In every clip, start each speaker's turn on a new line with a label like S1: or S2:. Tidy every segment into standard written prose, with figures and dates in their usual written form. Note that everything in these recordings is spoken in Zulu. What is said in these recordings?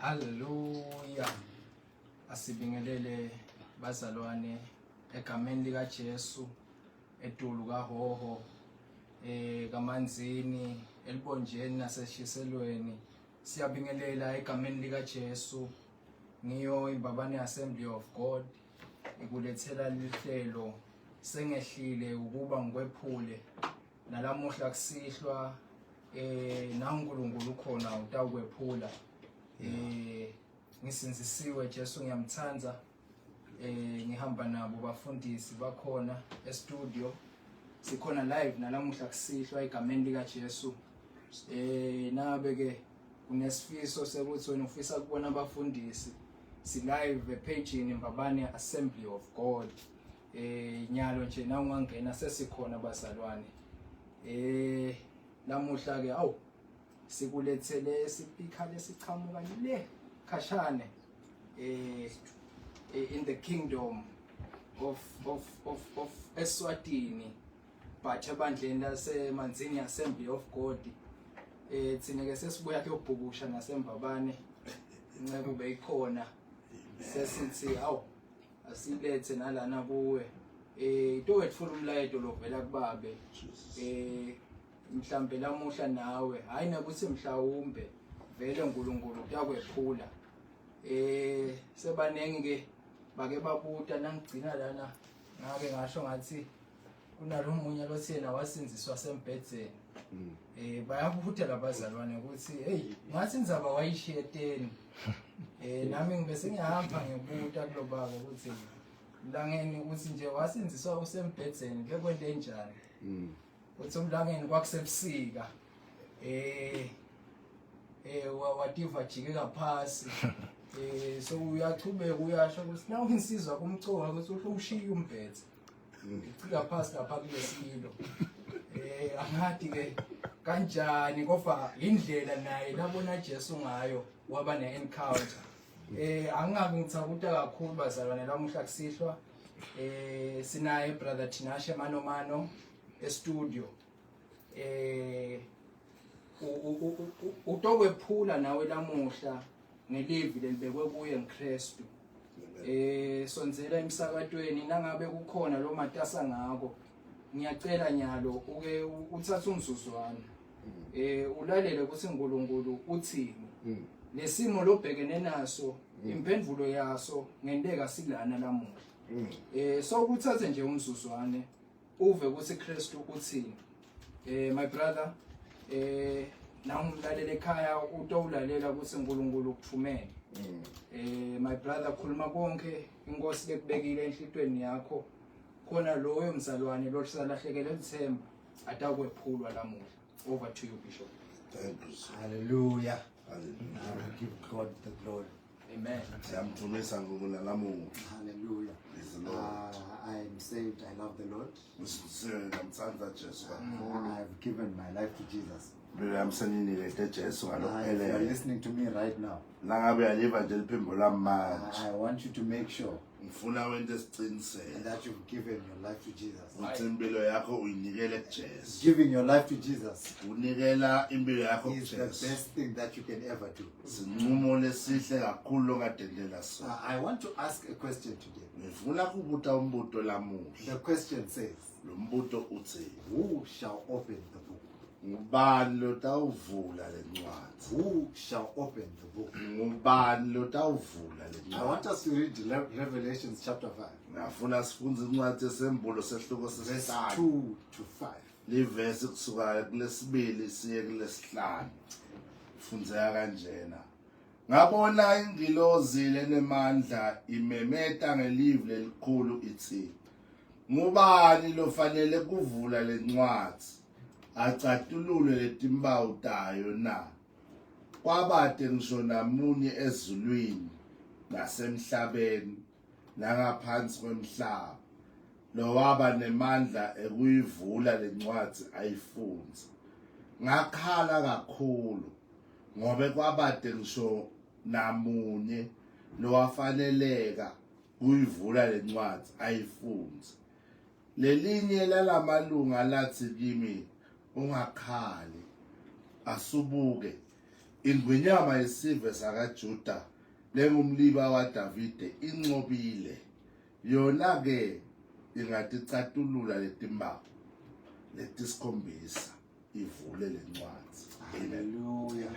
S1: Hallelujah. Asibingelele bazalwane egameni lika Jesu edulu kaHoho kaManzini elibonjeni naseshiselweni siyabingelela egameni lika Jesu ngiyo imbabane Assembly of God ikulethela lihlelo sengehlile ukuba ngikwephule nalamuhla kusihlwa naNkulunkulu khona utawukwephula ngisinzisiwe Jesu ngiyamthanza ngihamba nabo bafundisi bakhona e-studio sikhona live nalamuhla kusihlwa egameni lika Jesu nabe ke kunesifiso sekuthi wena ufisa kubona abafundisi si live page imbabane Assembly of God nyalo nje na ungangena sesikhona bazalwane lamuhla ke awu sikulethele speaker lesichamuka le khashane in the kingdom of Eswatini but ebandleni laseManzini Assembly of God thina ke sesibuya ke ubhukusha nasembabane inceke beyikhona sesithi awu asilethe nalana kuwe into wetfula umlayeto lovela kubabe mhlambe lamuhla nawe hayi nakuthi mhlawumbe vele uNkulunkulu uyakwephula sebanenge ke bake babuta nangigcina lana ngake ngasho ngathi kunalomunye lothi yena wasinziswa sembhedzeni bayabuta labazalwane ukuthi hey ngathi indzaba wayishiye 10 nami ngibese ngihamba ngibuta kulobaba ukuthi langeni ukuthi nje wasinziswa usembhedzeni bekwende njani uthi umlangeni kwakusebusika wativa jikeka phasi so uyachubeka uyasho ukuthi nawu insizwa kumcoka ukuthi ushiye umbhethe icika phasi lapha kulesilo angathi ke kanjani kofa indlela naye labona Jesu ngayo waba ne-encounter angabe ngithakuta kakhulu bazalwane lamuhla kusihlwa sinaye brother Tinashe Mano e-studio utokwephula nawe lamuhla ngelivi lelibekwe kuye ngiKristu sonzela emsakatweni nangabe kukhona lo matasa ngako ngiyacela nyalo uke uthathe umzuzwana ulalele ukuthi uNkulunkulu uthini lesimo lobhekene naso impendvulo yaso ngendeka silana lamuhla so ukuthathe nje umzuzwane uve ukuthi Kristu uthini my brother nawumlalela ekhaya utowulalela ukuthi uNkulunkulu ukuthumele my brother khuluma konke inkosi lekubekile enhlitweni yakho khona loyo mzalwane lo sisalahlekele ithemba atakwephulwa lamuhla over to you bishop.
S2: Thank you.
S3: Hallelujah. Hallelujah. Give God the glory.
S1: Amen.
S3: Hallelujah. I am saved. I love the Lord. I have given my life to Jesus. If you are listening to me right now, I want you to make sure that you've given your life to Jesus. Giving your life to Jesus is the best thing that you can ever do. I want to ask a question today. The question says, who shall open the book? Who shall open the book? I want us to read Revelation chapter 5. Verse 2 to 5.
S2: Ngabona ingilozi lenemandla imemeta ngelivi lelikhulu ithi ngubani lofanele kuvula lencwadi acatulule letimpawu tayo na kwabade ngisho namunye ezulwini nasemhlabeni nangaphansi kwemhlaba lo waba nemandla ekuyivula lencwadi ayifunze. Ngakhala kakhulu ngobe kwabade ngisho namunye lo wafaneleka kuyivula lencwadi ayifunze. Lelinye lalamalunga lathi kimi, ungakhali, asubuke, ingwinyama yesive sakaJuda lengumliba waDavide inqobile, yona ke ingaticatulula letimbawu letisikhombisa ivule lencwadi.
S3: Hallelujah.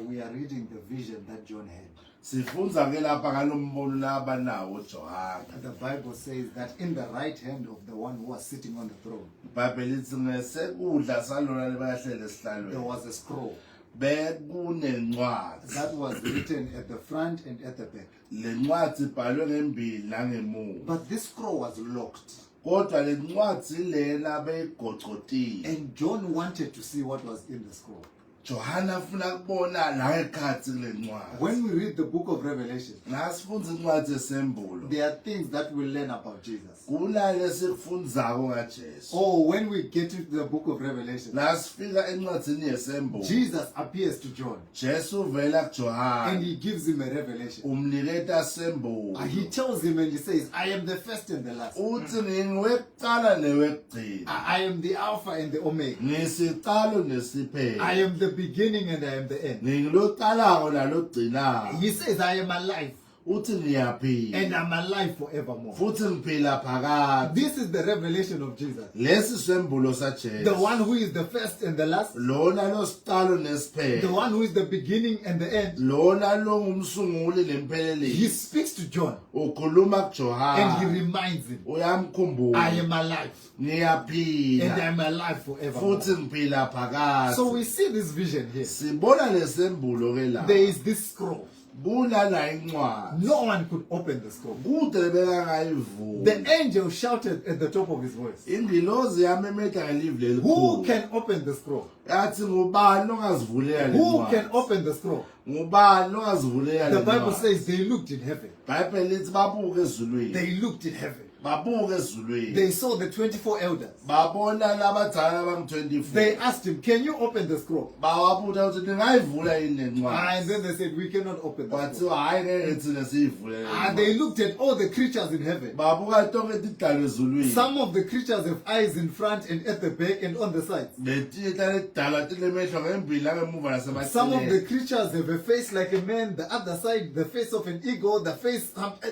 S3: We are reading the vision that John had.
S2: Sifunza ke lapha ngalombono laba nawo Johana.
S3: The Bible says that in the right hand of the one who was sitting on the throne,
S2: iBhayibheli lithi ngesekudla salona lebahlele
S3: there
S2: esihlalweni
S3: was a scroll
S2: bekunencwadi.
S3: that was written at the front and at the back.
S2: Lencwadi ibhalwe ngembili nangemuva.
S3: But this scroll was locked.
S2: Kodwa lencwadi lena beyigoqotile.
S3: And John wanted to see what was in the scroll.
S2: Johana ufuna kubona la ekhathi lencwadi.
S3: When we read the book of Revelation,
S2: Nasifunza incwadi esembulo.
S3: there are things that we learn about Jesus.
S2: Kulale sikufundzako ngaJesu.
S3: Oh, when we get into the book of Revelation,
S2: Nasifika encwadini yesembulo.
S3: Jesus appears to John
S2: Jesu uvela
S3: and
S2: kuJohana.
S3: he gives him a revelation.
S2: Umniketa sembulo.
S3: He tells him and he says, I am the first and the last.
S2: Uthi ngiwekuqala newekugcina.
S3: I am the Alpha and the Omega.
S2: Ngisiqalo nesiphelo.
S3: I am the beginning and I am the end.
S2: Ngiloqalayo nalogcinayo.
S3: He says, I am alive
S2: Uthi ngiyaphila.
S3: and I'm alive forevermore.
S2: Futhi ngiphila phakade.
S3: This is the revelation of Jesus.
S2: Lesi sembulo saJesu.
S3: The one who is the first and the last.
S2: Lona losiqalo
S3: The
S2: nesiphelo.
S3: one who is the beginning and the end.
S2: Lona longumsunguli
S3: He
S2: lempelelisi.
S3: speaks to John
S2: Ukhuluma
S3: and he
S2: kuJohana.
S3: reminds him,
S2: Uyamkhumbula.
S3: I am alive and
S2: Ngiyaphila.
S3: I'm alive forevermore.
S2: Futhi ngiphila phakade.
S3: So we see this vision here.
S2: Sibona lesembulo ke la.
S3: There is this scroll.
S2: Kulala incwadi.
S3: No one could open the scroll.
S2: Kude bengayivula.
S3: The angel shouted at the top of his voice,
S2: Ingilozi yamemeta ngelivli
S3: who
S2: elikhulu.
S3: can open the scroll?
S2: Yathi ngubani ongazivulela le
S3: Who
S2: ncwadi?
S3: can open the scroll?
S2: Ngubani ongazivulela le
S3: The Bible
S2: ncwadi?
S3: says they looked in heaven.
S2: iBhayibheli lithi babuke ezulwini.
S3: They looked in heaven.
S2: Babuke ezulwini.
S3: They saw the 24 elders.
S2: Babona labadala abangu-24.
S3: They asked him, can you open the scroll?
S2: Bawabuza ukuthi ningayivula yini le
S3: And
S2: ncwadi?
S3: then they said, we cannot open the scroll.
S2: Kwathiwa hayi ngeke thina siyivule le
S3: And
S2: ncwadi.
S3: they looked at all the creatures in heaven.
S2: Babuka tonke tidalwa ezulwini.
S3: Some of the creatures have eyes in front and at the back and on the sides.
S2: Letinye talidala tinemehlo ngembili nangemuva
S3: Some of the
S2: nasemaceleni.
S3: creatures have a face like a man, the other side, the face of an eagle, the face,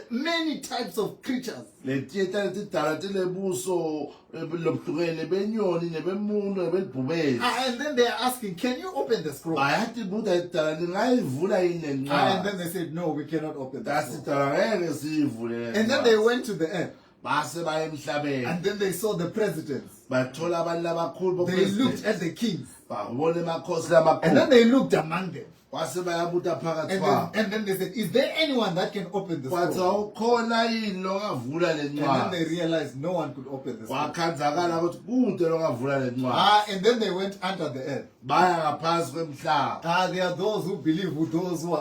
S3: many types of creatures.
S2: Letinye talidala tinebuso lobuhlukene benyoni nebemuntu nebelibhubesi.
S3: And then they are asking, can you open the scroll?
S2: Bayathi buda idala ningayivula yini le
S3: And
S2: ncwadi?
S3: then they said, no, we cannot open the
S2: Dasi
S3: scroll.
S2: idala ngeke siyivule le
S3: And then they
S2: ncwadi.
S3: went to the earth.
S2: Base baye emhlabeni.
S3: And then they saw the presidents.
S2: Bathola abantu abakhulu
S3: They looked
S2: bopresident.
S3: at the kings.
S2: Babona amakhosi
S3: And then
S2: amakhulu.
S3: they looked among them.
S2: Kwase bayabuta phakathi
S3: And
S2: kwabo.
S3: then they said, is there anyone that can open the
S2: Kwathi
S3: scroll?
S2: awukhona yini longavula le
S3: And then they
S2: ncwadi?
S3: realized no one could open the scroll.
S2: Wakhanzakala ukuthi kude longavula le ncwadi.
S3: And then they went under the earth.
S2: Baya ngaphansi kwemhlaba.
S3: There are those who believe those who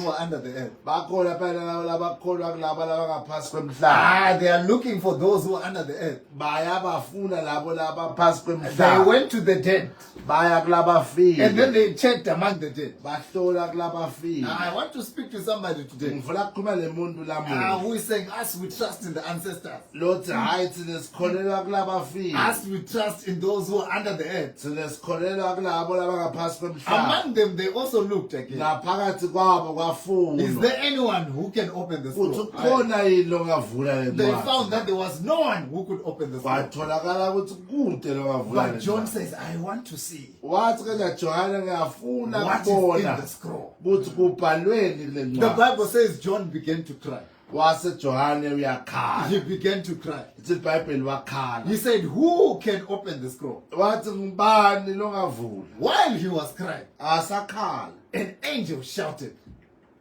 S3: are under the earth.
S2: Bakhona phela labakholwa kulaba labangaphansi kwemhlaba.
S3: They are looking for those who are under the earth.
S2: Baya bafuna labo labaphansi
S3: They
S2: kwemhlaba.
S3: went to the dead.
S2: Baya kulabafile.
S3: And then they checked among the dead.
S2: Bahlola kulabafile.
S3: I want to speak to somebody today
S2: Ngifuna ukukhuluma lemuntu lamuhla.
S3: who is saying, us we trust in the ancestors.
S2: Lothi hayi thina sikholelwa kulabafile.
S3: Us we trust in those who are under the earth.
S2: Thina sikholelwa kulabo labangaphansi kwemhlaba.
S3: Among them, they also looked again.
S2: Ngaphakathi kwabo
S3: Is
S2: kwafunwa.
S3: there anyone who can open the
S2: Kuthi
S3: scroll?
S2: khona yini longavula le
S3: They found
S2: ncwadi?
S3: that there was no one who could open the scroll.
S2: Kwatholakala ukuthi kude longavula le
S3: But John
S2: ncwadi.
S3: says, I want to see
S2: Wathi ke Johana ngiyafuna
S3: what is in
S2: ukubona
S3: the scroll.
S2: ukuthi kubhalweni kule
S3: The
S2: ncwadi.
S3: Bible says John began to cry.
S2: Wase Johane uyakhala.
S3: He began to cry.
S2: Ithi iBhayibheli wakhala.
S3: He said, who can open the scroll?
S2: Wathi ngubani longavula?
S3: While he was crying,
S2: Asakhala.
S3: an angel shouted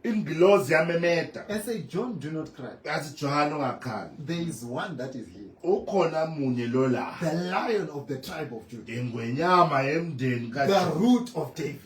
S2: Ingilozi yamemeda.
S3: and said, John, do not cry.
S2: Yathi Johana ungakhali.
S3: There is one that is here,
S2: Ukhona munye lo la.
S3: the lion of the tribe of Judah,
S2: Ingwenyama yemndeni
S3: the
S2: kaJuda.
S3: root of David.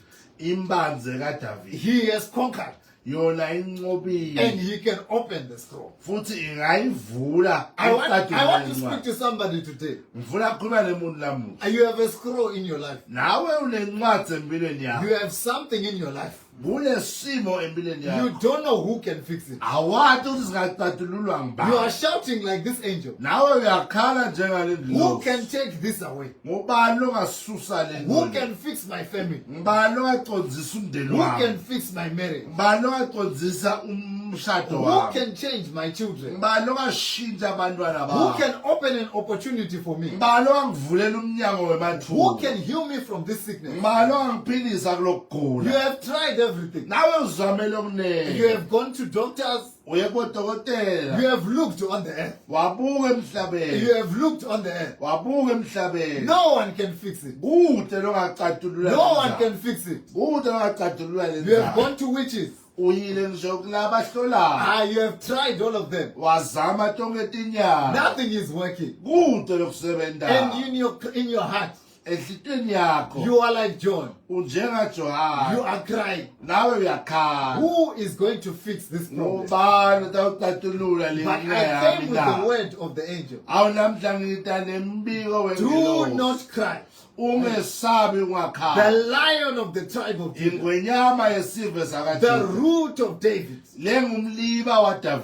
S2: imbanze kaDavid
S3: He has conquered.
S2: yona
S3: And
S2: inqobile
S3: he can open the scroll.
S2: futhi ingayivula
S3: I want to
S2: eqadini
S3: speak
S2: lencwadi.
S3: to somebody today.
S2: Ngifuna ukukhuluma nemuntu lamuhla.
S3: You have a scroll in your life.
S2: Nawe unencwadi empilweni yakho.
S3: You have something in your life.
S2: Kunesimo empilweni
S3: You
S2: yakho.
S3: don't know who can fix it.
S2: Awathi ukuthi singaqatululwa
S3: You
S2: ngibani.
S3: are shouting like this angel.
S2: Nawe uyakhala njengale
S3: Who
S2: ndlovu.
S3: can take this away?
S2: Ngubani ongasusa le
S3: Who
S2: ndlovu?
S3: can fix my family?
S2: Ngubani ongacondzisa umndeni
S3: Who
S2: wami?
S3: can fix my marriage?
S2: Ngubani ongacondzisa umshado
S3: Who
S2: wami?
S3: can change my children?
S2: Ngubani ongashintsha abantwana
S3: Who
S2: bami?
S3: can open an opportunity for me?
S2: Ngubani ongangivulela umnyango
S3: Who
S2: wemathuba?
S3: can heal me from this sickness?
S2: Ngubani ongangiphilisa
S3: You
S2: kulokugula?
S3: have tried everything.
S2: Nawe uzamele
S3: You
S2: okunene.
S3: have gone to doctors.
S2: Uye kodokotela.
S3: You have looked on the earth.
S2: Wabuka emhlabeni.
S3: You have looked on the earth.
S2: Wabuka emhlabeni.
S3: No one can fix it.
S2: Kude longacatulula.
S3: No one can fix it.
S2: Kude longacatulula le
S3: You have
S2: ndaba.
S3: gone to witches.
S2: Uyile ngisho kulaba hlolayo.
S3: You have tried all of them.
S2: Wazama tonke tinyanga.
S3: Nothing is working.
S2: Kude lokusebenta.
S3: And in your heart,
S2: Ehlitweni yakho.
S3: you are like John.
S2: UnjengaJohana.
S3: You are crying.
S2: Nawe uyakhala.
S3: Who is going to fix this problem?
S2: Ngubani utawucatulula le
S3: But
S2: nkinga
S3: I
S2: yami
S3: came with
S2: na?
S3: the word of the angel.
S2: Awu namhla ngita nembiko
S3: Do
S2: wengelosi.
S3: not cry.
S2: Ungesabi
S3: The
S2: ungakhala.
S3: lion of the tribe of Judah,
S2: Ingwenyama yesive
S3: the
S2: sakaJuda.
S3: root of David,
S2: Lengumliba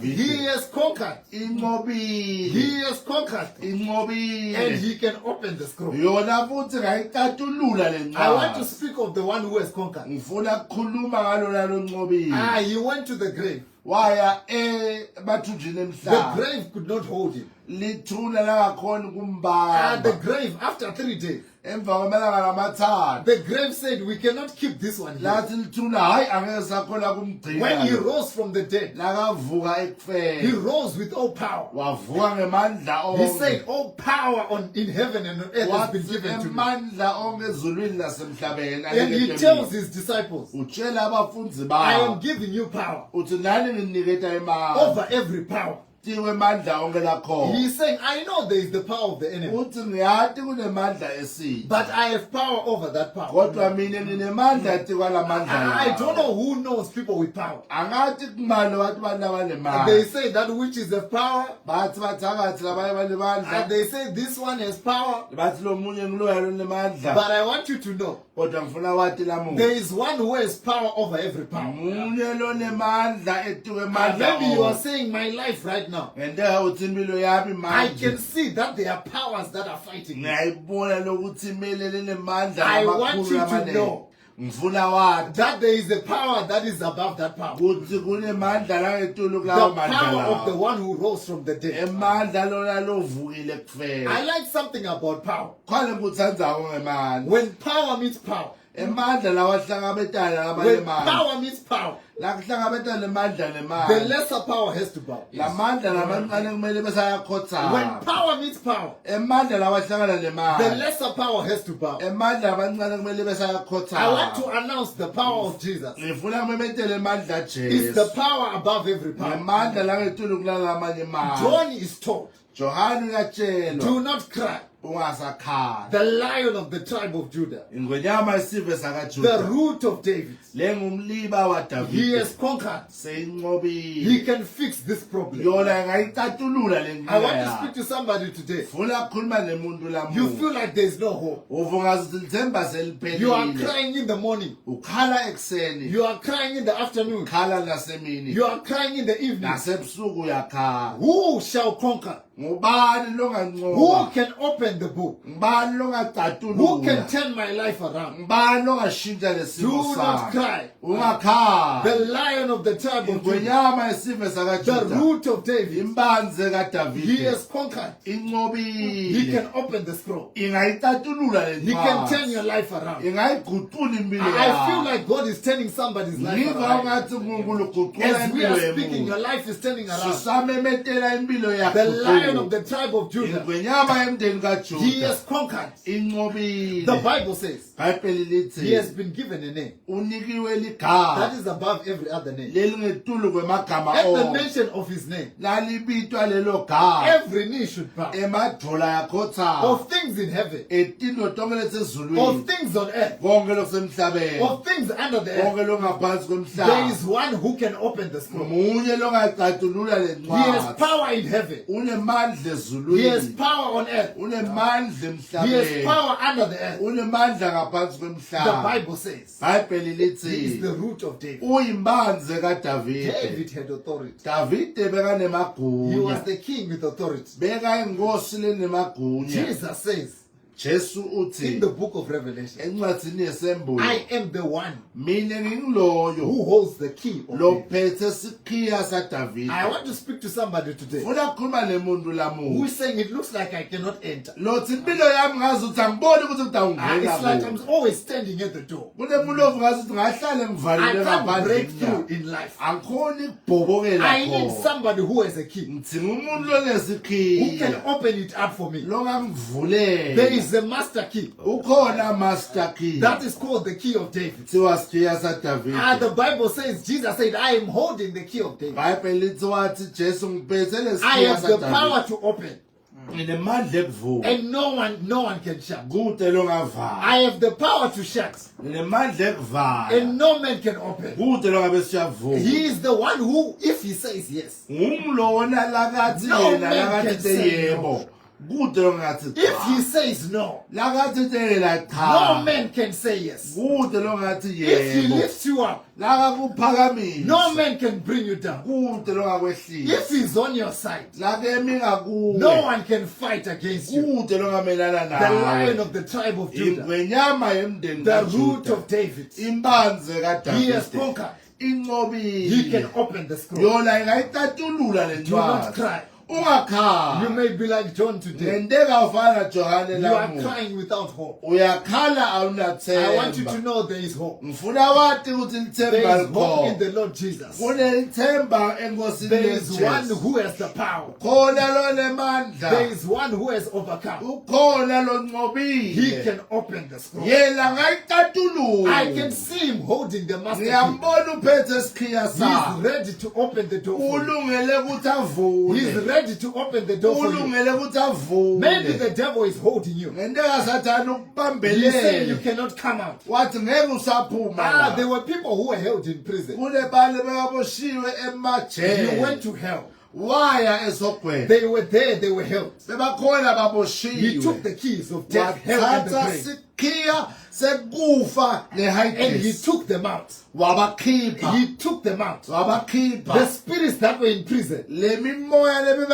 S3: he
S2: waDavide.
S3: has conquered.
S2: Inqobile.
S3: He has conquered. And
S2: Inqobile.
S3: he can open the scroll.
S2: Yona futhi ngayicatulula le
S3: I want to
S2: ncwadi.
S3: speak of the one who has conquered.
S2: Ngifuna ukukhuluma ngalona lonqobile.
S3: He went to the grave.
S2: Waya emathunjini
S3: The
S2: emhlaba.
S3: grave could not hold him.
S2: Lithuna langakhona
S3: The
S2: ukumbamba.
S3: grave, after 3 days,
S2: Emva kwamalanga lamathathu.
S3: the grave said, we cannot keep this one here.
S2: Lathi lithuna hayi angeke sakhona kumgcina.
S3: When he rose from the dead,
S2: lakavuka
S3: he
S2: ekufeni.
S3: rose with all power.
S2: Wavuka ngemandla
S3: He
S2: onke.
S3: said, all power in heaven and on earth has been
S2: Wathi
S3: given to me.
S2: emandla onke ezulwini nasemhlabeni.
S3: And he tells his disciples,
S2: Utshela abafundi
S3: I am
S2: bakhe.
S3: giving you power
S2: Uthi nani nginiketa imali.
S3: over every power.
S2: Tiwe mandla onke lakhona.
S3: He's saying, I know there is the power of the enemy,
S2: Uthi ngiyati kunemandla esibi.
S3: but I have power over that power.
S2: Kodwa mina nginemandla tikwa lamandla.
S3: I don't know who knows people with power.
S2: Angathi kumali wathi bantu
S3: They
S2: abanemali.
S3: say that witches have power,
S2: Bathi bathakathi labanye
S3: and
S2: banemandla.
S3: they say this one has power.
S2: Bathi lo munye ngiloya lonemandla.
S3: But I want you to know,
S2: Kodwa ngifuna wathi
S3: there
S2: lamuntu.
S3: is one who has power over every power.
S2: Munye lonemandla etikwe
S3: And
S2: mandla.
S3: maybe you are
S2: onke.
S3: saying my life right now.
S2: Ngendeha uthi impilo yami
S3: I
S2: manje.
S3: can see that there are powers that are fighting me.
S2: Ngiyayibona lokuthi imelele nemandla
S3: I want
S2: amakhulu
S3: you to
S2: amanene.
S3: know
S2: Ngifuna wathi
S3: that there is a power that is above that power.
S2: kuthi kunemandla langetulu
S3: The
S2: kulawo
S3: power of the
S2: mandla.
S3: one who rose from the dead.
S2: Emandla lona lovukile
S3: I
S2: kufela.
S3: like something about power.
S2: Khona ngikuthandayo ngemandla.
S3: When power meets power,
S2: Emandla lawahlangabetana
S3: when
S2: labalemandla.
S3: power meets power,
S2: La kuhlangabetana lemandla
S3: the
S2: nemandla.
S3: lesser power has to bow.
S2: Lamandla lamancane kumele
S3: When
S2: besayakhothama.
S3: power meets power,
S2: Emandla lawahlangana
S3: the
S2: nemandla.
S3: lesser power has to bow.
S2: Emandla amancane kumele
S3: I want to
S2: besayakhothama.
S3: announce the power of Jesus.
S2: Ngifuna kumemetele emandla
S3: It's
S2: Jesu.
S3: the power above every power.
S2: Ngemandla langetulu kulala amanye amandla.
S3: John is told,
S2: Johani uyatshelwa
S3: do not cry.
S2: ungasakhala.
S3: The lion of the tribe of Judah,
S2: Ingwenyama yesive
S3: the
S2: sakaJuda.
S3: root of David,
S2: Lengumliba
S3: he
S2: waDavide.
S3: has conquered. He
S2: Seyinqobile.
S3: can fix this problem.
S2: Yona ngayicatulula le
S3: I want
S2: nkinga
S3: to speak
S2: yakhe.
S3: to somebody today.
S2: Funa ukukhuluma nemuntu
S3: You
S2: lamuntu.
S3: feel like there is no hope.
S2: Uvungazi ukuthi lithemba
S3: You are
S2: seliphelile.
S3: crying in the morning.
S2: Ukhala ekseni.
S3: You are crying in the afternoon.
S2: Ukhala nasemini.
S3: You are crying in the evening.
S2: Nasebusuku uyakhala.
S3: Who shall conquer?
S2: Ngubani
S3: Who
S2: longanqoba?
S3: can open the book?
S2: Ngubani
S3: Who
S2: longatatulula?
S3: can turn my life around?
S2: Ngubani longashintsha lesimo
S3: Do not
S2: sami?
S3: cry.
S2: Ungakhala.
S3: The lion of the tribe of Judah,
S2: Ingwenyama yesive
S3: the
S2: sakaJuda.
S3: root of David,
S2: Imbanze
S3: he
S2: kaDavide.
S3: has conquered. He
S2: Inqobile.
S3: can open the scroll.
S2: Ingayitatulula le
S3: He can turn
S2: ncwadi.
S3: your life around.
S2: Ingayiguqula impilo
S3: I feel
S2: yakho.
S3: like God is turning somebody's life
S2: Ngiva
S3: around.
S2: ungathi uNkulunkulu uguqula
S3: As we
S2: impilo
S3: are speaking,
S2: yomuntu.
S3: your life is turning around.
S2: Sisamemetela impilo yakho.
S3: The lion Lion of the tribe of Judah.
S2: ingwenyama yemndeni kaJuda
S3: He has conquered.
S2: inqobile.
S3: The Bible says
S2: iBhayibheli lithi
S3: he has been given a name
S2: unikiwe
S3: that
S2: ligama
S3: is above every other name.
S2: lelingetulu kwemagama
S3: At the
S2: onke.
S3: mention of his name,
S2: Lalibitwa lelo gama
S3: every knee should bow.
S2: emadvola yakhotha
S3: Of things in heaven,
S2: etintfo tonke
S3: of
S2: lesezulwini
S3: things on earth,
S2: konke lokusemhlabeni
S3: of things under the earth.
S2: konke lokungaphansi
S3: There
S2: kwemhlaba.
S3: is one who can open the scroll.
S2: Munye longacatulula
S3: He has
S2: lencwadi.
S3: power in heaven.
S2: Unemandla
S3: He has
S2: ezulwini.
S3: power on earth.
S2: Unemandla
S3: He has
S2: emhlabeni.
S3: power under the earth.
S2: Unemandla ngaphansi
S3: The
S2: kwemhlaba.
S3: Bible says
S2: iBhayibheli
S3: he is
S2: lithi
S3: the root of David.
S2: uyimbanze kaDavide.
S3: David had authority.
S2: Davide
S3: He was
S2: bekanemagunya.
S3: the king with authority.
S2: Beka inkosi lenemagunya.
S3: Jesus says
S2: Jesu
S3: in
S2: uthi
S3: the book of Revelation,
S2: encwadini yesembulo
S3: I am the one
S2: mina ngingiloyo
S3: who holds the key of David.
S2: lophethe sikhiya saDavide.
S3: I want to speak to somebody today
S2: Ufuna ukukhuluma nemuntu
S3: who
S2: lamuhla.
S3: is saying it looks like I cannot enter.
S2: Lothi impilo yami ngazi ukuthi angiboni ukuthi ngidawungena
S3: It's like
S2: kuyo.
S3: I'm always standing at the door.
S2: Kunemuntu ovukazi ukuthi ngahlale
S3: I
S2: ngivalile
S3: can't
S2: ngaphandle
S3: break
S2: emnyango.
S3: through in life.
S2: Angikhoni ukubhobokela
S3: I need
S2: khona.
S3: somebody who has a key,
S2: Ngidinga umuntu
S3: who can
S2: lonesikhiya
S3: open it up for me. There
S2: longangivulele.
S3: is a master key
S2: Ukhona master key.
S3: that is called the key of David.
S2: Kuthiwa sikhiya saDavide.
S3: The Bible says, Jesus said, I am holding the key of David.
S2: iBhayibheli lithi wathi Jesu ngiphethe
S3: I
S2: lesikhiya
S3: have the
S2: saDavide.
S3: power to open,
S2: Nginemandla ekuvula.
S3: and no one can shut.
S2: Kude longavala.
S3: I have the power to shut,
S2: Nginemandla ekuvala.
S3: and no man can open.
S2: Kude longabe siyavula.
S3: He is the one who, if he says yes,
S2: Ngumlona lakathi
S3: No
S2: yena
S3: man
S2: lakathi
S3: can say
S2: yebo. Kude longathi
S3: if he says no,
S2: lakathi yena
S3: no
S2: cha.
S3: man can say yes.
S2: Kude longathi
S3: If he
S2: yebo.
S3: lifts you up,
S2: Lakakuphakamisa.
S3: no man can bring you down.
S2: Kude longakwehlisa.
S3: If he's on your side,
S2: Lakemi ngakuwe.
S3: no one can fight against you.
S2: Kude longamelana
S3: The Lion
S2: nawe.
S3: of the tribe of Judah,
S2: Ingwenyama yemndeni
S3: the root
S2: kaJuda.
S3: of David,
S2: Imbanze
S3: he has
S2: kaDavide.
S3: conquered.
S2: Inqobile.
S3: He can open the scroll.
S2: Yona ingayicatulula
S3: Do not
S2: lencwadi.
S3: cry. You
S2: Ungakhala.
S3: may be like John today.
S2: Ngenteka ufana Johane
S3: You are
S2: lamuhla.
S3: crying without hope.
S2: Uyakhala
S3: I want you to
S2: awunathemba.
S3: know there is hope.
S2: Ngifuna wathi ukuthi
S3: There
S2: lithemba
S3: is hope in
S2: likhona.
S3: the Lord Jesus.
S2: Kunelithemba enkosini
S3: There is one
S2: yeJesu.
S3: who has the power.
S2: Khona
S3: There
S2: lonemandla.
S3: is one who has overcome.
S2: Ukhona
S3: He
S2: lonqobile.
S3: can open the scroll.
S2: Yena ngayicatulula.
S3: I can see him holding the master key.
S2: Ngiyambona uphethe isikhiya
S3: He's
S2: sakhe.
S3: ready to open the door for you.
S2: Ulungele ukuthi
S3: He's
S2: avule.
S3: ready to open the door for you.
S2: Ulungele ukuthi
S3: Maybe
S2: avule.
S3: the devil is holding you.
S2: Ngenteka sathana
S3: He's saying you
S2: ukubambelele.
S3: cannot come out.
S2: Wathi ngeke usaphuma.
S3: There were people who were held in prison.
S2: Kunebale bekaboshiwe
S3: You went
S2: emajele.
S3: to hell.
S2: Waya esogwena.
S3: They were there, they were held.
S2: Bebakhona
S3: He took
S2: baboshiwe.
S3: the keys of death, hell, and the
S2: Wathatha
S3: grave.
S2: sikhiya sekufa
S3: And he
S2: nehayidesi.
S3: took them out.
S2: Wabakhipha.
S3: He took them out. The
S2: Wabakhipha.
S3: spirits that were in prison,
S2: Le mimoya
S3: he had the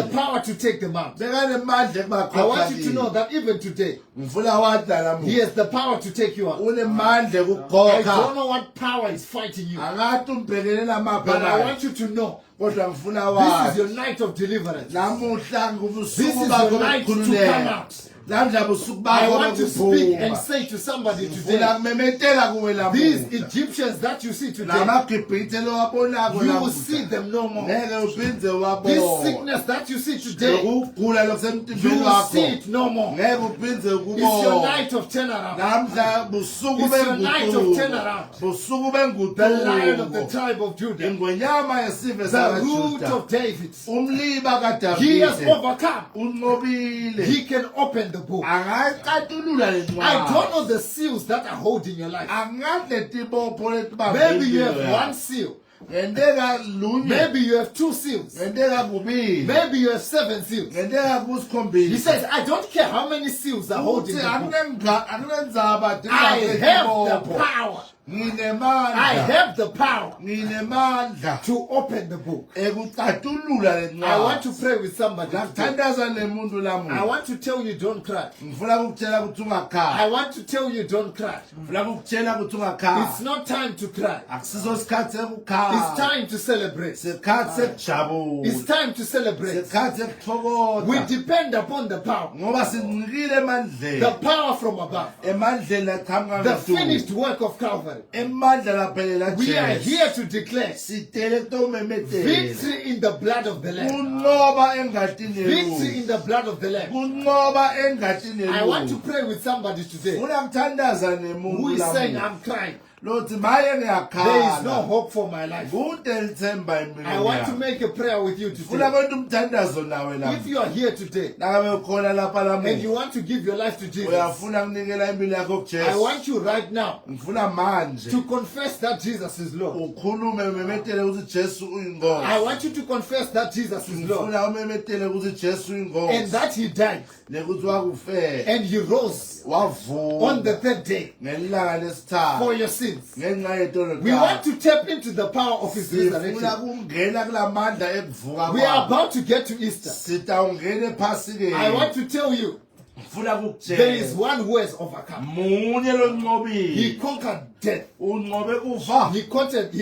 S2: lebebayibambile.
S3: power to take them out.
S2: Bekanemandla
S3: I want you to know
S2: ekubakhokha.
S3: that even today,
S2: Ngifuna wadla
S3: he
S2: lamuhla.
S3: has the power to take you out.
S2: Unemandla
S3: I don't
S2: ekukhokha.
S3: know what power is fighting you,
S2: Angathi umbhekene namaphi
S3: but I
S2: naye.
S3: want you to know
S2: Kodwa ngifuna
S3: this is
S2: wazi.
S3: your night of deliverance.
S2: Namuhla
S3: This
S2: ngubusuku
S3: is
S2: bakho
S3: your night to come
S2: bokukhululeka.
S3: out.
S2: Namhla busuku
S3: I
S2: bakho
S3: want to speak and
S2: bokuphuma.
S3: say to somebody
S2: Ngifuna
S3: today,
S2: kumemetela kuwe
S3: these
S2: lamuhla.
S3: Egyptians that you see today,
S2: Lamagibhithe lowabonako
S3: you will see
S2: lamuhla.
S3: them no more.
S2: Ngeke uphinde
S3: This
S2: wabona.
S3: sickness that you see today,
S2: Lokugula
S3: you
S2: lokusemtimbeni
S3: will see
S2: wakho.
S3: it no more.
S2: Ngeke uphinde
S3: It's your
S2: ukubona.
S3: night of turnaround.
S2: Namhla busuku
S3: It's your night of
S2: benguquko.
S3: turnaround.
S2: Busuku
S3: The Lion of the
S2: benguquko.
S3: tribe of Judah,
S2: Ingwenyama yesive
S3: the root
S2: sakaJuda.
S3: of David,
S2: Umliba
S3: he has
S2: kaDavide.
S3: overcome.
S2: Unqobile.
S3: He can open the book.
S2: Angayicatulula
S3: I
S2: lencwadi.
S3: don't know the seals that are holding your life.
S2: Angazi letibopho letibambe
S3: Maybe you
S2: impilo
S3: have
S2: yakho.
S3: one seal.
S2: Ngenteka lunye.
S3: Maybe you have two seals.
S2: Ngenteka kubili.
S3: Maybe you have 7 seals.
S2: Ngenteka kusikhombisa.
S3: He says, I don't care how many seals are holding
S2: Uthi
S3: the book.
S2: akunendzaba
S3: I have the
S2: letibopho.
S3: power. I
S2: Nginemandla.
S3: have the power
S2: Nginemandla
S3: to open the book.
S2: ekucatulula
S3: I want
S2: lencwadi.
S3: to pray with somebody today.
S2: Ngakuthandaza nemuntu
S3: I
S2: lamuhla.
S3: want to tell you don't cry.
S2: Ngifuna ukutshela ukuthi ungakhali.
S3: I want to tell you don't cry.
S2: Ngifuna ukutshela ukuthi
S3: It's
S2: ungakhali.
S3: not time to cry.
S2: Akusiso isikhathi
S3: It's
S2: sekukhala.
S3: time to celebrate.
S2: Isikhathi sekujabula.
S3: It's time to celebrate.
S2: Isikhathi sekuthokoza.
S3: We depend upon the power.
S2: Ngoba sincikile
S3: The
S2: emandleni.
S3: power from above.
S2: Emandleni aqhamuka
S3: The
S2: ngedumo.
S3: finished work of Calvary. tribe.
S2: Emandla laphelela
S3: We are
S2: Jesu.
S3: here to declare
S2: Sitele kumemetela.
S3: victory in the blood of the Lamb.
S2: Kunqoba engatini
S3: Victory in the blood of the Lamb.
S2: Kunqoba engatini
S3: I want to pray with somebody today
S2: Uyamthandaza nemuntu
S3: who is saying,
S2: lamuhla.
S3: I'm crying.
S2: Lothi maye
S3: There is no
S2: ngiyakhala.
S3: hope for my life.
S2: Kude lithemba
S3: I
S2: empilweni
S3: want to
S2: yami.
S3: make a prayer with you
S2: Ufuna
S3: today.
S2: kwenta umthandazo nawe
S3: If
S2: lamuhla.
S3: you are here today
S2: Nangabe ukhona lapha
S3: and you
S2: lamuhla.
S3: want to give your life to Jesus,
S2: Uyafuna kunikela impilo yakho
S3: I
S2: kuJesu.
S3: want you right now
S2: Ngifuna manje
S3: to confess that Jesus is Lord.
S2: ukhulume umemetele ukuthi Jesu uyinkosi.
S3: I want you to confess that Jesus is Lord
S2: Ngifuna umemetele ukuthi Jesu
S3: and
S2: uyinkosi.
S3: that He died
S2: Nekuthi wakufela.
S3: and He rose
S2: Wavuka
S3: on the third day
S2: ngelanga lesithathu.
S3: for your sins.
S2: Ngenxa yetono
S3: We want
S2: takho.
S3: to tap into the power of His
S2: Sifuna
S3: resurrection.
S2: kungena kulamandla ekuvuka
S3: We are
S2: kwakhe.
S3: about to get to Easter.
S2: Sitawungena ephasikeni.
S3: I want to tell you,
S2: Ngifuna
S3: there is
S2: kukutshela.
S3: one who has overcome.
S2: Munye
S3: He
S2: lonqobile.
S3: conquered death.
S2: Unqobe kufa.
S3: He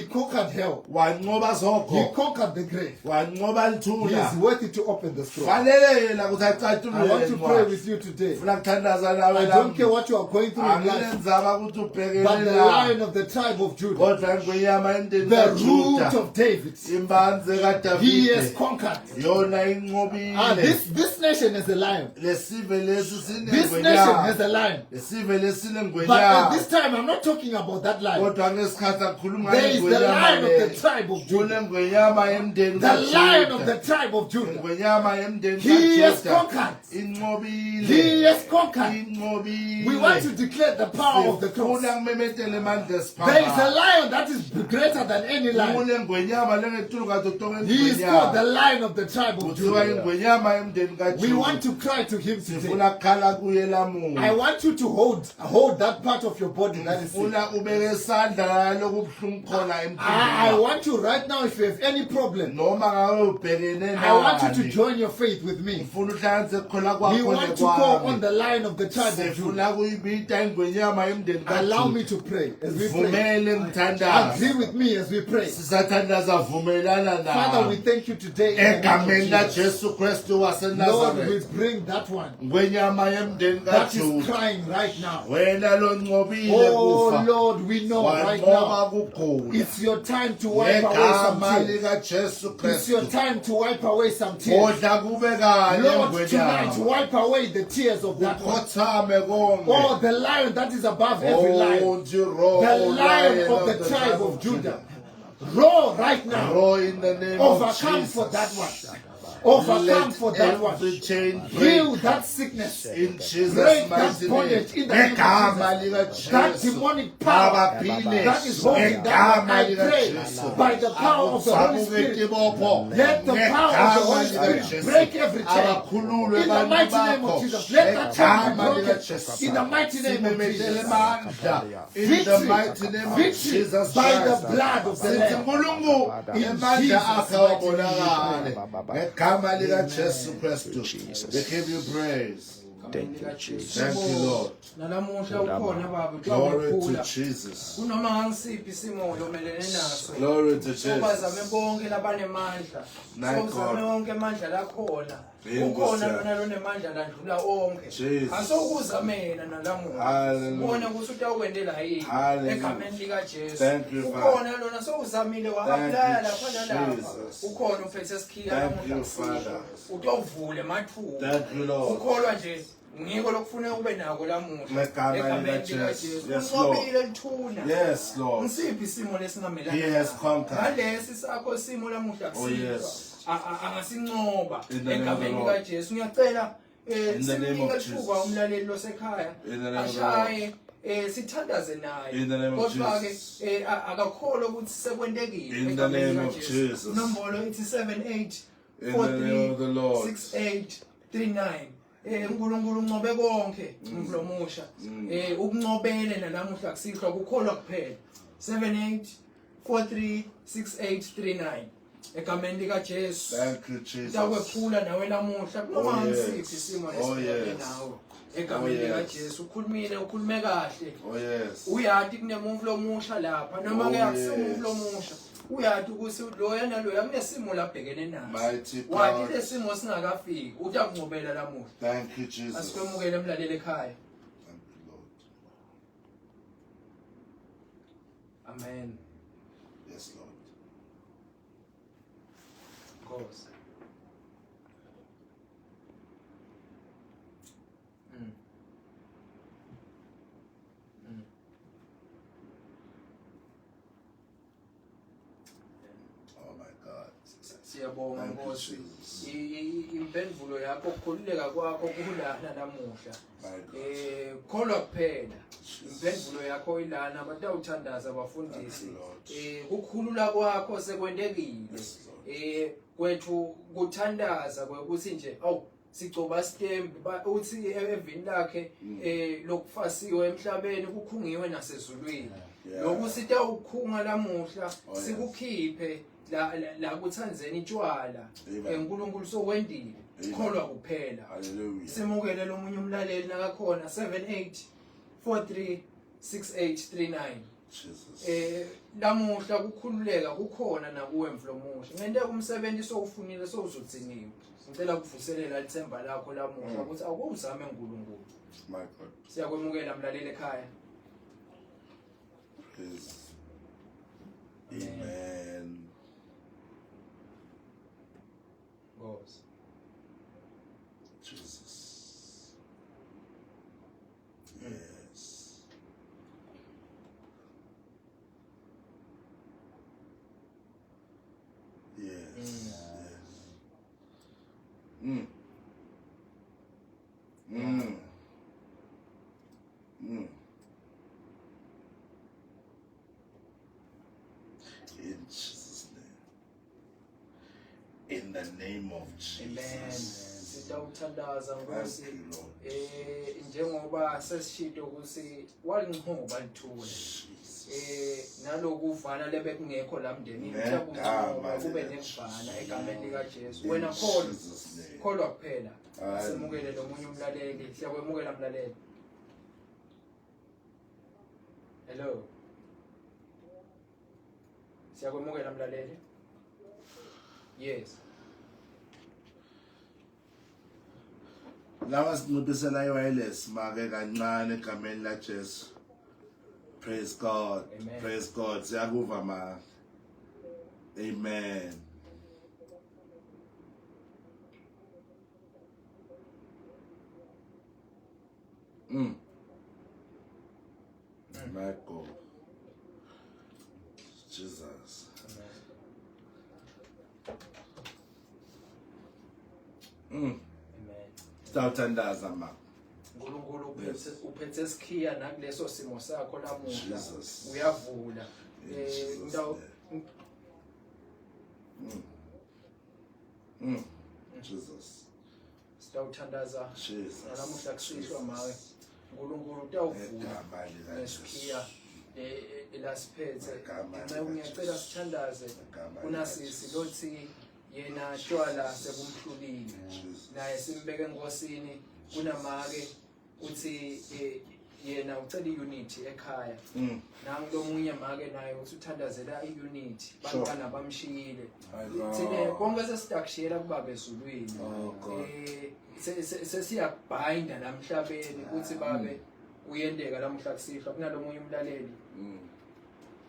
S3: conquered hell.
S2: Wanqoba
S3: He
S2: zokho.
S3: conquered the grave.
S2: Wanqoba
S3: He
S2: lithuna.
S3: is worthy to open the scroll.
S2: Fanele yena ukuthi
S3: I
S2: acatulule
S3: want to pray
S2: incwadi.
S3: with you today.
S2: Ngifuna kuthandaza nawe
S3: I don't care
S2: lapho.
S3: what you are going through in life,
S2: Anginenzaba ukuthi
S3: but
S2: ubhekele
S3: the
S2: la.
S3: Lion of the tribe of Judah,
S2: Kodwa ngwenyama endeni
S3: the root
S2: kaJuda.
S3: of David,
S2: Imbanze
S3: He has
S2: kaDavide.
S3: conquered.
S2: Yona inqobile.
S3: This nation is a lion.
S2: Lesive lesi
S3: This nation has
S2: sinengwenyama.
S3: a lion.
S2: Lesive lesi
S3: But at this
S2: sinengwenyama.
S3: time, I'm not talking about that lion.
S2: Kodwa ngesikhathi akhuluma
S3: There is the lion of the
S2: ngengwenyama.
S3: tribe of Judah,
S2: Kunengwenyama yemndeni
S3: the lion of
S2: kaJuda.
S3: the tribe of Judah.
S2: Ingwenyama yemndeni
S3: He has
S2: kaJuda.
S3: conquered.
S2: Inqobile.
S3: He has conquered.
S2: Inqobile.
S3: We want to declare the power of the cross.
S2: Sifuna kumemetela emandla
S3: There is a
S2: esiphambano.
S3: lion that is greater than any lion.
S2: Kunengwenyama lengetulu kato tonke
S3: He is called the
S2: ingwenyama.
S3: lion of the tribe of
S2: Kuthiwa
S3: Judah.
S2: ingwenyama yemndeni
S3: We want
S2: kaJuda.
S3: to cry to him today.
S2: Sifuna kukhala kuye
S3: I
S2: lamuhla.
S3: want you to hold that part of your body that is sick.
S2: Ufuna ubeke isandla lokubuhlungu khona
S3: I
S2: emzimbeni.
S3: want you right now, if you have any problem,
S2: Noma ngabe ubhekene
S3: I want you to
S2: nani.
S3: join your faith with me.
S2: Ufuna uhlanganise khona
S3: We
S2: kwakho
S3: want to call on
S2: nekwami.
S3: the lion of the tribe of Judah.
S2: Sifuna kuyibita ingwenyama yemndeni
S3: Allow me
S2: kaJuda.
S3: to pray as we pray.
S2: Vumele ngithandaza.
S3: Agree with me as we pray.
S2: Sisathandaza vumelana
S3: Father, we
S2: nawe.
S3: thank you today in the name
S2: Egameni
S3: of Jesus.
S2: laJesu Kristu
S3: Lord,
S2: waseNazaretha.
S3: we bring that one
S2: Ngwenyama yemndeni
S3: that is
S2: kaJuda.
S3: crying right now.
S2: Wena lonqobile
S3: Oh
S2: kufa.
S3: Lord, we know right
S2: Wanqoba
S3: now
S2: kugula.
S3: it's your time to wipe away some
S2: Ngegama
S3: tears.
S2: likaJesu
S3: It's your
S2: Kristu.
S3: time to wipe away some tears.
S2: Kodwa kube kanye
S3: Lord, tonight
S2: ngwenyama.
S3: wipe away the tears of that one.
S2: Ukhothame konke.
S3: Oh, the lion that is above every lion.
S2: Oh, Jiro,
S3: The
S2: oh,
S3: lion of
S2: Lion
S3: the tribe of Judah. Roar right now.
S2: Roar in the name of
S3: Overcome
S2: Jesus.
S3: for that one. Overcome for that one.
S2: Every chain
S3: Heal
S2: break
S3: that sickness.
S2: in Jesus'
S3: Break that
S2: mighty
S3: bondage
S2: name.
S3: in the name of
S2: Ngegama
S3: Jesus. That
S2: likaJesu.
S3: demonic power
S2: Abaphile.
S3: that is holding that one, I
S2: Ngegama
S3: pray
S2: likaJesu.
S3: by the power of the Holy Spirit. Let the power of the Holy Spirit break every chain.
S2: Abakhululwe
S3: In the
S2: abantu
S3: mighty name of
S2: bakho.
S3: Jesus, let that chain be
S2: Ngegama
S3: broken.
S2: likaJesu.
S3: In the mighty name of
S2: Simemethele
S3: Jesus.
S2: amandla. In the mighty name of
S3: Victory
S2: Jesus
S3: by the
S2: Christ.
S3: blood of the
S2: Sithi
S3: Lamb.
S2: uNkulunkulu
S3: In
S2: emandla
S3: Jesus'
S2: akhe
S3: mighty name
S2: awabonakale. Ngegama likaJesu Kristu.
S4: Jesus.
S2: We give you praise.
S4: Thank you, Jesus.
S2: Thank you, Lord.
S1: Nalamuhla ukhona baba
S2: Glory to
S1: uyawephula
S2: Jesus.
S1: kunoma ngangisiphi isimo lomelene naso
S2: Glory to
S1: sobazame
S2: Jesus.
S1: bonke labanemandla
S2: My
S1: sobazame
S2: God.
S1: wonke amandla lakhona
S2: Inkosi
S1: ukhona
S2: yami.
S1: lona lonemandla ladlula onke
S2: Jesus.
S1: asokuzamela nalamuhla
S2: Hallelujah.
S1: ubone ukuthi utakwendela yini
S2: Hallelujah.
S1: egameni likaJesu
S2: Thank you, Father.
S1: ukhona lona sowuzamile wahaplaya
S2: Thank
S1: lapha
S2: you,
S1: nalapha
S2: Jesus.
S1: ukhona uphethe isikhiya
S2: Thank you,
S1: namuhla
S2: Father.
S1: utovule mathuba
S2: Thank you, Lord.
S1: ukholwa nje ngiko lokufuneka ube nako lamuhla
S2: Ngegama
S1: egameni
S2: likaJesu.
S1: likaJesu
S2: Yes,
S1: unqobile lithuna
S2: Yes, Lord.
S1: ngisiphi isimo lesingamelana
S2: He has conquered.
S1: ngalesi sakho simo lamuhla
S2: Oh, yes.
S1: angasincoba
S2: In the name of the
S1: egameni
S3: Lord.
S1: likaJesu ngiyacela
S2: In the name of
S1: sinike thuba
S2: Jesus.
S1: umlaleli losekhaya
S2: In the name of the
S1: ashaye sithandaze naye
S2: In the name of
S1: kodwa ke
S2: Jesus.
S1: akakholwa ukuthi sekwentekile
S2: In the
S1: egameni
S2: name of
S1: likaJesu.
S2: Jesus.
S1: Inombolo ithi 78
S2: In the name of the Lord.
S1: 6839 uNkulunkulu uncobe konke umhlomusha ukuncobele nalamuhla kusihlwa kukholwa kuphela 78436839 egameni likaJesu
S2: Thank you, Jesus.
S1: utakwephula nawe lamuhla noma
S2: Oh, yes.
S1: ngisiphi isimo
S2: Oh,
S1: lesibhekene
S2: yes.
S1: nawe egameni
S2: Oh, yes.
S1: likaJesu ukhulumile ukhulume kahle
S2: Oh, yes.
S1: uyati kunemuntu lomusha lapha noma
S2: Oh,
S1: ke akusimuntu
S2: yes.
S1: lomusha uyati ukuthi loya naloya kunesimo labhekene naso
S2: Mighty
S1: wathi
S2: God.
S1: lesimo singakafiki utakuncobela lamuhla
S2: Thank you, Jesus. Thank you,
S1: asikwemukele emlaleli ekhaya
S2: Lord.
S1: Amen.
S2: Yes, Lord.
S1: Nkosi.
S2: Oh my God.
S1: Siyabonga
S2: Thank you,
S1: Nkosi.
S2: Jesus.
S1: Impendulo yakho ukukhululeka kwakho kulana namuhla.
S2: My God.
S1: Kholwa kuphela. Impendulo yakho ilana abatawuthandaza abafundisi. Ukukhulula kwakho sekwendekile.
S2: Yes, Lord.
S1: Kwethu kuthandaza kwekuthi nje sicoba stemp uthi evini lakhe lokufasiwe emhlabeni kukhungiwe nasezulwini. Lokusita ukukhunga lamuhla sikukhiphe la kuThanzania itshwala uNkulunkulu sokwendile kholwa kuphela.
S2: Hallelujah.
S1: Simukele lomunye umlaleli nakakhona 78436839.
S2: Jesus.
S1: Lamuhla kukhululeka kukhona nakuwe mflomuhle ngente umsebenzi sowufunile sowuzodziniwe ngicela kuvuselela ithemba lakho lamuhla ukuthi awuzame uNkulunkulu.
S2: My God.
S1: Siyakwemukela mlaleli ekhaya.
S2: Praise. Amen.
S1: Nkosi.
S2: Jesus. Yes. Yes. Yes. In Jesus' name. In the name of
S1: Amen.
S2: Jesus.
S1: Sitawuthandaza Nkosi.
S2: Thank you, Lord.
S1: Njengoba sesishito ukuthi walinqoba lithule.
S2: Jesus.
S1: Nalokuvana lebekungekho la mndeni
S2: Ngegama
S1: kube nekuvana egameni lika Jesu. Wena kholwa. Kholwa kuphela. Simukele lomunye umlaleli. Siyakwemukela mlaleli. Hello. Siyakwemukela mlaleli. Yes.
S2: Lawa sinciphisela i-wireless make kancane egameni la Jesu. Praise God.
S1: Amen.
S2: Praise God. Siyakuva ma. Amen. My God. Jesus.
S1: Amen.
S2: Sitawuthandaza ma.
S1: uNkulunkulu uphethe sikhiya nakuleso simo sakho lamuhla.
S2: Jesus.
S1: Uyavula.
S2: Jesus.
S1: Sitawuthandaza
S2: Jesus.
S1: namuhla kusihlwa mawe. uNkulunkulu utawuvula nesikhiya elasiphethe. Ngiyacela sithandaze kunasisi lothi yena tshwala sebumhlulile. Naye simbeke enkosini kunamake uthi yena ucela iunity ekhaya. Nangilomunye make naye uthi uthandazela iunity. Bantwana bamshiyile. Thine konke sesidakushiyela kubabe ezulwini. Sesiyabhinda namhlabeni ukuthi babe uyendeka lamuhla kusihlwa kunalomunye umlaleli.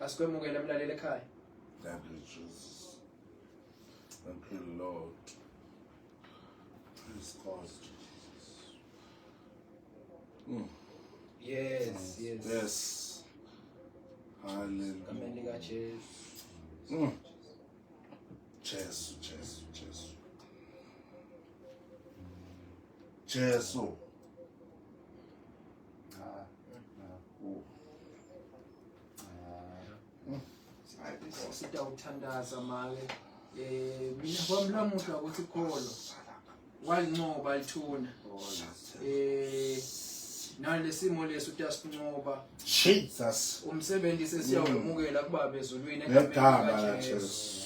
S1: Asikwemukele umlaleli ekhaya.
S2: Thank you, Jesus. Thank you, Lord. Praise God.
S1: Yes, yes.
S2: Yes. Hallelujah.
S1: Amen lika Jesu.
S2: Jesu, Jesu, Jesu. Jesu.
S1: Sitawuthandaza make mina kwami lamuhla ukuthi kholo walincoba lithuna nalesimo leso uyasincoba
S2: Jesus.
S1: umsebenzisi siyawemukela kubabe ezulwini
S2: Ngegama la Jesu.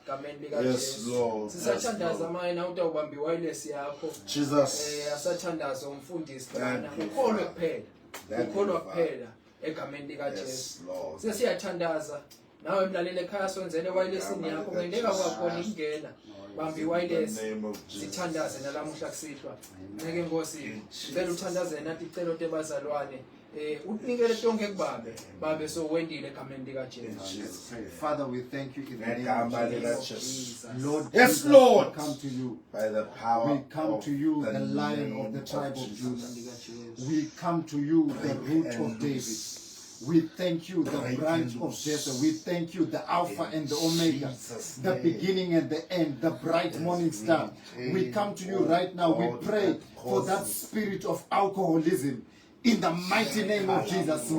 S1: Amen lika
S2: Yes,
S1: Jesu.
S2: Lord.
S1: Sisathandaza manje na utawubamba iwireless yakho.
S2: Jesus.
S1: Asathandaza umfundisi kana
S2: Thank you,
S1: ukholwe
S2: Father.
S1: kuphela.
S2: Thank you,
S1: Ukholwa
S2: Father.
S1: kuphela egameni lika Jesu.
S2: Yes, Lord.
S1: Sesiyathandaza nawe mlaleli ekhaya sonzele iwirelessini yakho ngendeka kwakhona ingena. Bamba iwireless. Sithandaze nalamuhla kusihlwa. Ngeke Nkosi ngicela uthandaze nathi icelo tebazalwane unikele tonke kubabe babe so wendile egameni lika Jesu.
S3: Father, we thank you in the name of Jesus. Lord,
S2: Yes,
S3: Jesus,
S2: Lord.
S3: we come to you.
S2: By the power
S3: We come
S2: of
S3: to you, the Lion
S2: name
S3: of the tribe of
S2: Jesus.
S3: Judah. We come to you, the root of David. We thank you, the branch of Jesse. We thank you, the Alpha and the Omega, the beginning and the end, the bright morning star. We come to you right now. We pray for that spirit of alcoholism. In the mighty name of Jesus,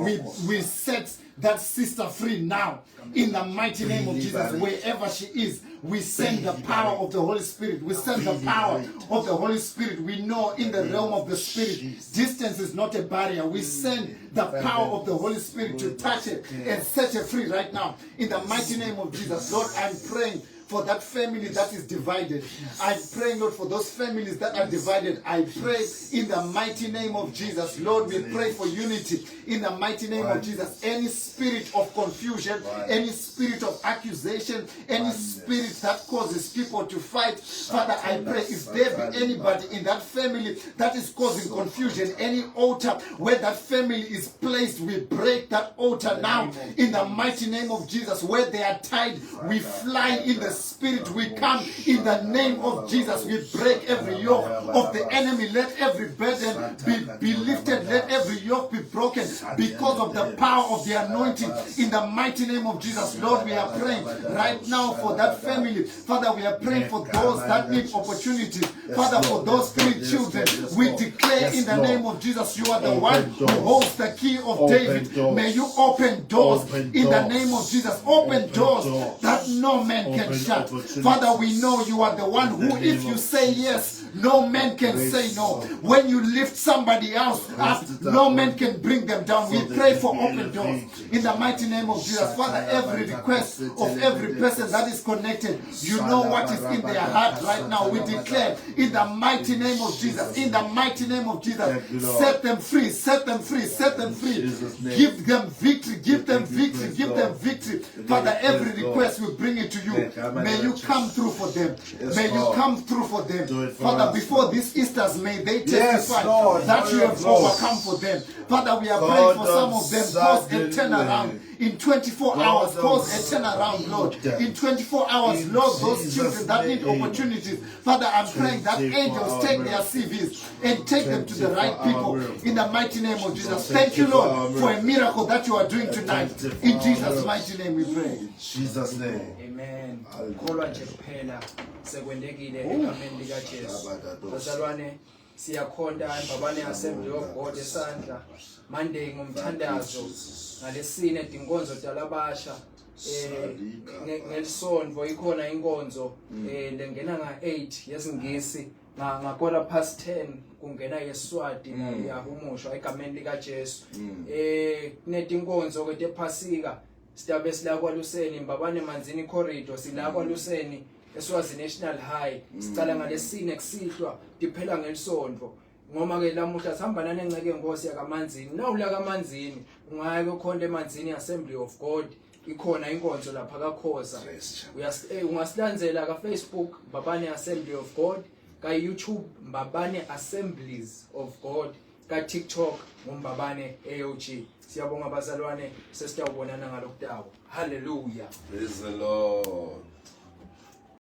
S3: we set that sister free now. In the mighty name of Jesus, wherever she is, we send the power of the Holy Spirit. We send the power of the Holy Spirit. We know in the realm of the Spirit, distance is not a barrier. We send the power of the Holy Spirit to touch it and set her free right now. In the mighty name of Jesus, Lord, I'm praying for that family that is divided. I pray, Lord, for those families that are divided. I pray in the mighty name of Jesus. Lord, we pray for unity in the mighty name of Jesus. Any spirit of confusion, any spirit of accusation, any spirit that causes people to fight, Father, I pray if there be anybody in that family that is causing confusion, any altar where that family is placed, we break that altar now in the mighty name of Jesus. Where they are tied, we fly in the Spirit, we come in the name of Jesus. We break every yoke of the enemy. Let every burden be lifted. Let every yoke be broken because of the power of the anointing. In the mighty name of Jesus, Lord, we are praying right now for that family. Father, we are praying for those that need opportunities. Father, for those 3 children, we declare in the name of Jesus, you are the one who holds the key of David. May you open doors in the name of Jesus. Open doors that no man can shut. Father, we know you are the one who, if you say yes, no man can say no. When you lift somebody else up, no man can bring them down. We pray for open doors in the mighty name of Jesus. Father, every request of every person that is connected, you know what is in their heart right now. We declare in the mighty name of Jesus, in the mighty name of Jesus, set them free, set them free, set them free. Give them victory, give them victory, give them victory. Father, every request we bring it to you. May you come through for them. May you come through for them. Father, before these Easters, may they testify that you have overcome for them. Father, we are praying for some of them. Cause a turnaround. In 24 hours, cause a turnaround, Lord. In 24 hours, Lord, those children that need opportunities. Father, I'm praying that angels take their CVs and take them to the right people. In the mighty name of Jesus. Thank you, Lord, for a miracle that you are doing tonight. In Jesus' mighty name we pray.
S2: In Jesus' name.
S1: Amen. Kholwa nje kuphela sekwendekile egameni lika Jesu. Bazalwane, siyakhonda imbabane Assembly of God esandla Monday ngomthandazo ngalesine dinkonzo dalabasha ngelisonto ikhona inkonzo lengena nga8 yesingisi nga 10:15 kungena yeSwati yahumusha egameni lika Jesu. Kunetinkonzo ke tephasika sidabe sila kwaLuseni imbabane manzini corridor sila kwaLuseni eSwazi National High sicala ngalesine kusihlwa diphela ngelisonto ngoma ke lamuhla sihamba nanenceke Nkosi yakaManzini nawula kaManzini ungaya kukhonde emanzini Assembly of God ikhona inkonzo lapha kaKhoza ungasilandzela ka Facebook Mbabane Assembly of God ka YouTube Mbabane Assemblies of God ka TikTok ngombabane AOG. Siyabonga bazalwane sesitawubonana ngalokutawo. Hallelujah.
S2: Praise the Lord.